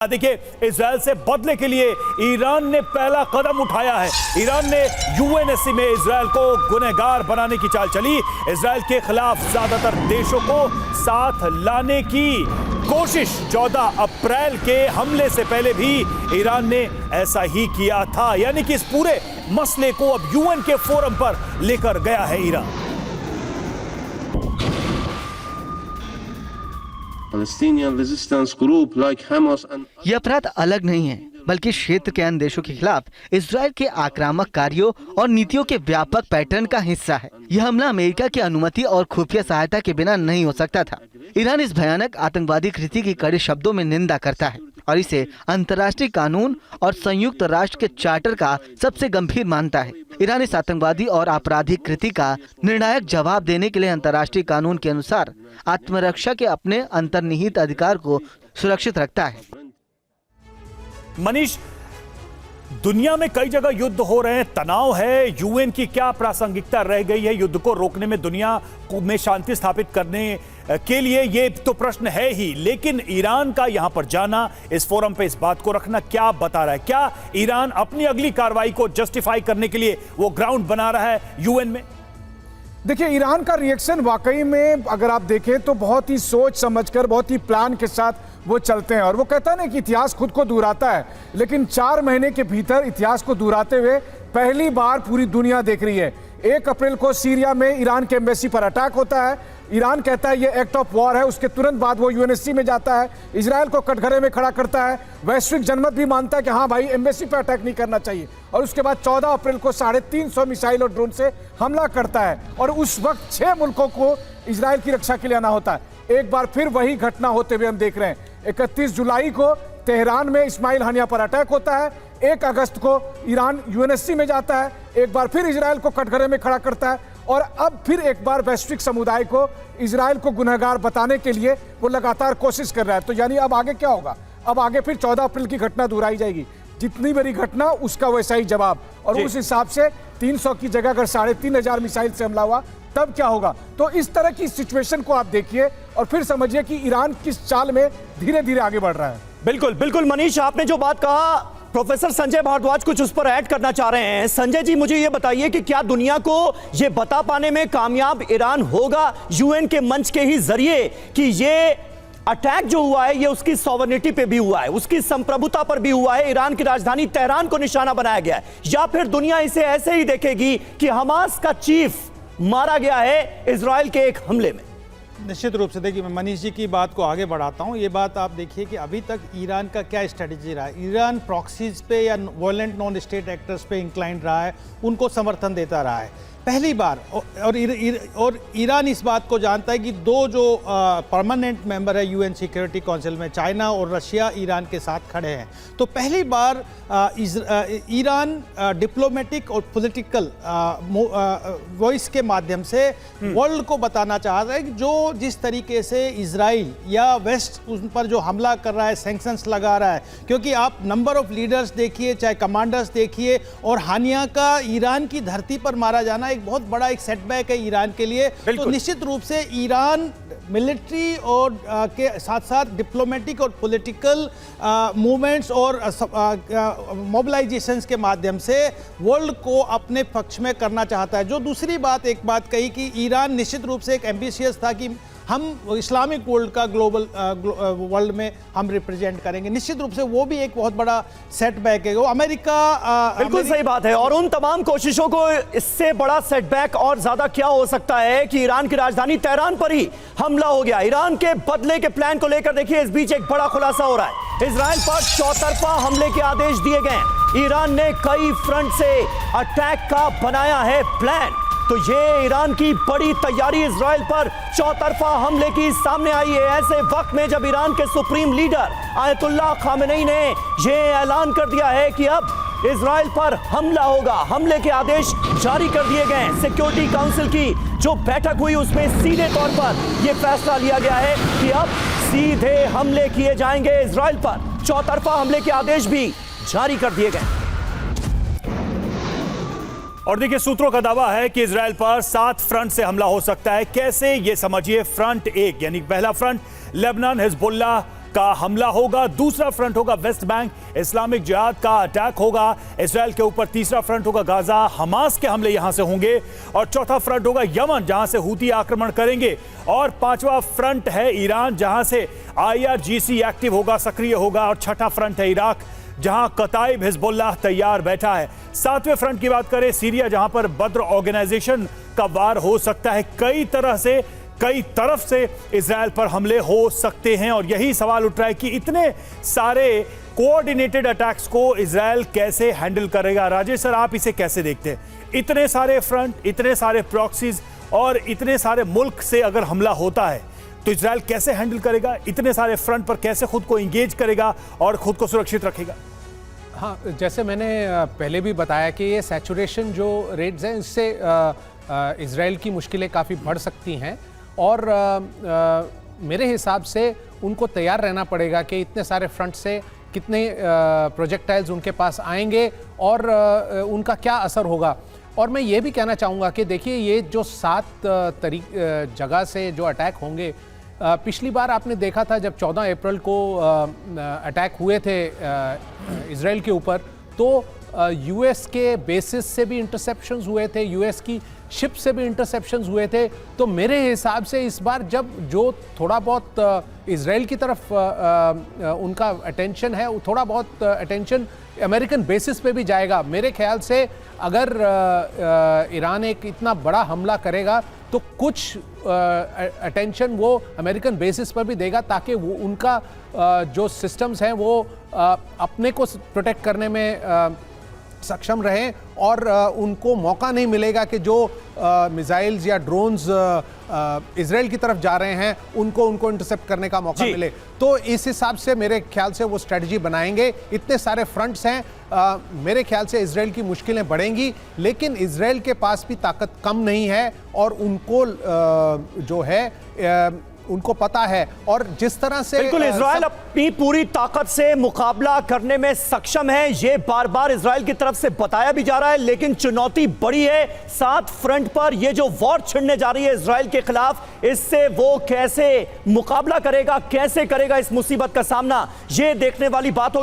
देखिए, इजराइल से बदले के लिए ईरान ने पहला कदम उठाया है। ईरान ने यूएनएससी में इजराइल को गुनहगार बनाने की चाल चली। इजराइल के खिलाफ ज्यादातर देशों को साथ लाने की कोशिश 14 अप्रैल के हमले से पहले भी ईरान ने ऐसा ही किया था। यानी कि इस पूरे मसले को अब यूएन के फोरम पर लेकर गया है ईरान। ये अपराध अलग नहीं है, बल्कि क्षेत्र के अन्य देशों के खिलाफ इजराइल के आक्रामक कार्यों और नीतियों के व्यापक पैटर्न का हिस्सा है। यह हमला अमेरिका की अनुमति और खुफिया सहायता के बिना नहीं हो सकता था। ईरान इस भयानक आतंकवादी कृति की कड़े शब्दों में निंदा करता है और इसे अंतर्राष्ट्रीय कानून और संयुक्त राष्ट्र के चार्टर का सबसे गंभीर मानता है। ईरान इस आतंकवादी और आपराधिक कृति का निर्णायक जवाब देने के लिए अंतर्राष्ट्रीय कानून के अनुसार आत्मरक्षा के अपने अंतर्निहित अधिकार को सुरक्षित रखता है। मनीष, दुनिया में कई जगह युद्ध हो रहे हैं, तनाव है, यूएन की क्या प्रासंगिकता रह गई है युद्ध को रोकने में, दुनिया में शांति स्थापित करने के लिए? ये तो प्रश्न है ही, लेकिन ईरान का यहां पर जाना, इस फोरम पे इस बात को रखना क्या बता रहा है? क्या ईरान अपनी अगली कार्रवाई को जस्टिफाई करने के लिए वो ग्राउंड बना रहा है यूएन में? देखिए, ईरान का रिएक्शन वाकई में अगर आप देखें तो बहुत ही सोच समझकर, बहुत ही प्लान के साथ वो चलते हैं। और वो कहता है ना कि इतिहास खुद को दोहराता है, लेकिन 4 महीने के भीतर इतिहास को दोहराते हुए पहली बार पूरी दुनिया देख रही है। 1 अप्रैल को सीरिया में ईरान के एम्बेसी पर अटैक होता है। ईरान कहता है ये एक्ट ऑफ वॉर है। उसके तुरंत बाद वो यूएनएससी में जाता है, इजराइल को कटघरे में खड़ा करता है। वैश्विक जनमत भी मानता है कि हाँ भाई, एम्बेसी पर अटैक नहीं करना चाहिए। और उसके बाद 14 अप्रैल को 350 मिसाइल और ड्रोन से हमला करता है। और उस वक्त 6 मुल्कों को इजराइल की रक्षा के लिए आना होता है। एक बार फिर वही घटना होते हुए हम देख रहे हैं। 31 जुलाई को तेहरान में इस्माइल हानिया पर अटैक होता है। 1 अगस्त को ईरान यूएनएससी में जाता है, एक बार फिर इजराइल को कटघरे में खड़ा करता है। और अब फिर एक बार वैश्विक समुदाय को इजराइल को गुनहगार बताने के लिए वो लगातार कोशिश कर रहा है। तो यानी अब आगे क्या होगा? अब आगे फिर 14 अप्रैल की घटना दोहराई जाएगी। जितनी बड़ी घटना उसका वैसा ही जवाब। और उस हिसाब से 300 की जगह अगर 3500 मिसाइल से हमला हुआ तब क्या होगा? तो इस तरह की सिचुएशन को आप देखिए और फिर समझिए कि ईरान किस चाल में धीरे धीरे आगे बढ़ रहा है। बिल्कुल बिल्कुल मनीष, आपने जो बात कहा, प्रोफेसर संजय भारद्वाज कुछ उस पर ऐड करना चाह रहे हैं। संजय जी, मुझे यह बताइए कि क्या दुनिया को यह बता पाने में कामयाब ईरान होगा यूएन के मंच के ही जरिए कि ये अटैक जो हुआ है ये उसकी सॉवरेनिटी पे भी हुआ है, उसकी संप्रभुता पर भी हुआ है, ईरान की राजधानी तेहरान को निशाना बनाया गया है? या फिर दुनिया इसे ऐसे ही देखेगी कि हमास का चीफ मारा गया है इजराइल के एक हमले में? निश्चित रूप से देखिए, मैं मनीष जी की बात को आगे बढ़ाता हूं। ये बात आप देखिए कि अभी तक ईरान का क्या स्ट्रेटेजी रहा है। ईरान प्रॉक्सीज पे या वायलेंट नॉन स्टेट एक्टर्स पे इंक्लाइंड रहा है, उनको समर्थन देता रहा है पहली बार। और ईरान इस बात को जानता है कि 2 जो परमानेंट मेंबर है यूएन सिक्योरिटी काउंसिल में, चाइना और रशिया ईरान के साथ खड़े हैं। तो पहली बार ईरान डिप्लोमेटिक और पॉलिटिकल वॉइस के माध्यम से वर्ल्ड को बताना चाहता है कि जो जिस तरीके से इजराइल या वेस्ट उन पर जो हमला कर रहा है, सैंक्शंस लगा रहा है, क्योंकि आप नंबर ऑफ लीडर्स देखिए, चाहे कमांडर्स देखिए, और हानिया का ईरान की धरती पर मारा जाना एक बहुत बड़ा एक सेटबैक है ईरान के लिए। तो निश्चित रूप से ईरान मिलिट्री और के साथ साथ डिप्लोमेटिक और पॉलिटिकल मूवमेंट्स और मोबिलाइजेशंस के माध्यम से वर्ल्ड को अपने पक्ष में करना चाहता है। जो दूसरी बात, एक बात कही कि ईरान निश्चित रूप से एक एम्बिशियस था कि हम इस्लामिक वर्ल्ड का ग्लोबल वर्ल्ड में हम रिप्रेजेंट करेंगे। निश्चित रूप से वो भी एक बहुत बड़ा सेटबैक है। वो अमेरिका बिल्कुल सही बात है। और उन तमाम कोशिशों को इससे बड़ा सेटबैक और ज्यादा क्या हो सकता है कि ईरान की राजधानी तेहरान पर ही हमला हो गया। ईरान के बदले के प्लान को लेकर देखिए, इस बीच एक बड़ा खुलासा हो रहा है। इजराइल पर चौतरफा हमले के आदेश दिए गए। ईरान ने कई फ्रंट से अटैक का बनाया है प्लान। तो ये ईरान की बड़ी तैयारी इजराइल पर चौतरफा हमले की सामने आई है ऐसे वक्त में जब ईरान के सुप्रीम लीडर आयतुल्लाह खामेनेई ने ये ऐलान कर दिया है कि अब इजराइल पर हमला होगा। हमले के आदेश जारी कर दिए गए। सिक्योरिटी काउंसिल की जो बैठक हुई उसमें सीधे तौर पर यह फैसला लिया गया है कि अब सीधे हमले किए जाएंगे इजराइल पर। चौतरफा हमले के आदेश भी जारी कर दिए गए। और देखिए, सूत्रों का दावा है कि इजराइल पर 7 फ्रंट से हमला हो सकता है। कैसे, ये समझिए। फ्रंट 1 यानी पहला फ्रंट लेबनान, हिजबुल्लाह का हमला होगा, दूसरा फ्रंट होगा वेस्ट बैंक, इस्लामिक जिहाद का अटैक होगा इजराइल के ऊपर, तीसरा फ्रंट होगा गाजा, हमास के हमले यहां से होंगे, और चौथा फ्रंट होगा यमन जहां से हूती आक्रमण करेंगे, और पांचवा फ्रंट है ईरान जहां से IRGC एक्टिव होगा, सक्रिय होगा, और छठा फ्रंट है इराक जहां कताइब हिजबुल्लाह तैयार बैठा है। सातवें फ्रंट की बात करें सीरिया, जहां पर बद्र ऑर्गेनाइजेशन का वार हो सकता है। कई तरफ से इजराइल पर हमले हो सकते हैं, और यही सवाल उठ रहा है कि इतने सारे कोऑर्डिनेटेड अटैक्स को इजराइल कैसे हैंडल करेगा। राजेश सर, आप इसे कैसे देखते हैं? इतने सारे फ्रंट, इतने सारे प्रॉक्सीज और इतने सारे मुल्क से अगर हमला होता है तो इजराइल कैसे हैंडल करेगा? इतने सारे फ्रंट पर कैसे खुद को इंगेज करेगा और खुद को सुरक्षित रखेगा? हाँ, जैसे मैंने पहले भी बताया कि ये सैचुरेशन जो रेट्स हैं, इससे इजराइल की मुश्किलें काफ़ी बढ़ सकती हैं, और मेरे हिसाब से उनको तैयार रहना पड़ेगा कि इतने सारे फ्रंट से कितने प्रोजेक्टाइल्स उनके पास आएंगे और उनका क्या असर होगा। और मैं ये भी कहना चाहूँगा कि देखिए, ये जो 7 जगह से जो अटैक होंगे, पिछली बार आपने देखा था जब 14 अप्रैल को अटैक हुए थे इजराइल के ऊपर, तो यूएस के बेसिस से भी इंटरसेप्शंस हुए थे, यूएस की शिप से भी इंटरसेप्शंस हुए थे। तो मेरे हिसाब से इस बार जब जो थोड़ा बहुत इजराइल की तरफ उनका अटेंशन है, वो थोड़ा बहुत अटेंशन अमेरिकन बेसिस पे भी जाएगा। मेरे ख्याल से अगर ईरान एक इतना बड़ा हमला करेगा तो कुछ अटेंशन वो अमेरिकन बेसिस पर भी देगा, ताकि वो उनका जो सिस्टम्स हैं वो अपने को प्रोटेक्ट करने में सक्षम रहें, और उनको मौका नहीं मिलेगा कि जो मिसाइल्स या ड्रोन्स इजराइल की तरफ जा रहे हैं उनको इंटरसेप्ट करने का मौका मिले। तो इस हिसाब से मेरे ख्याल से वो स्ट्रेटजी बनाएंगे। इतने सारे फ्रंट्स हैं, मेरे ख्याल से इजराइल की मुश्किलें बढ़ेंगी, लेकिन इजराइल के पास भी ताकत कम नहीं है, और उनको जो है उनको पता है, और जिस तरह से बिल्कुल इजराइल अपनी पूरी ताकत से मुकाबला करने में सक्षम है, ये बार बार इजराइल की तरफ से बताया भी जा रहा है। लेकिन चुनौती बड़ी है 7 फ्रंट पर, ये जो वॉर छिड़ने जा रही है इजराइल के खिलाफ, इससे वो कैसे मुकाबला करेगा, कैसे करेगा इस मुसीबत का सामना, ये देखने वाली बात होगी।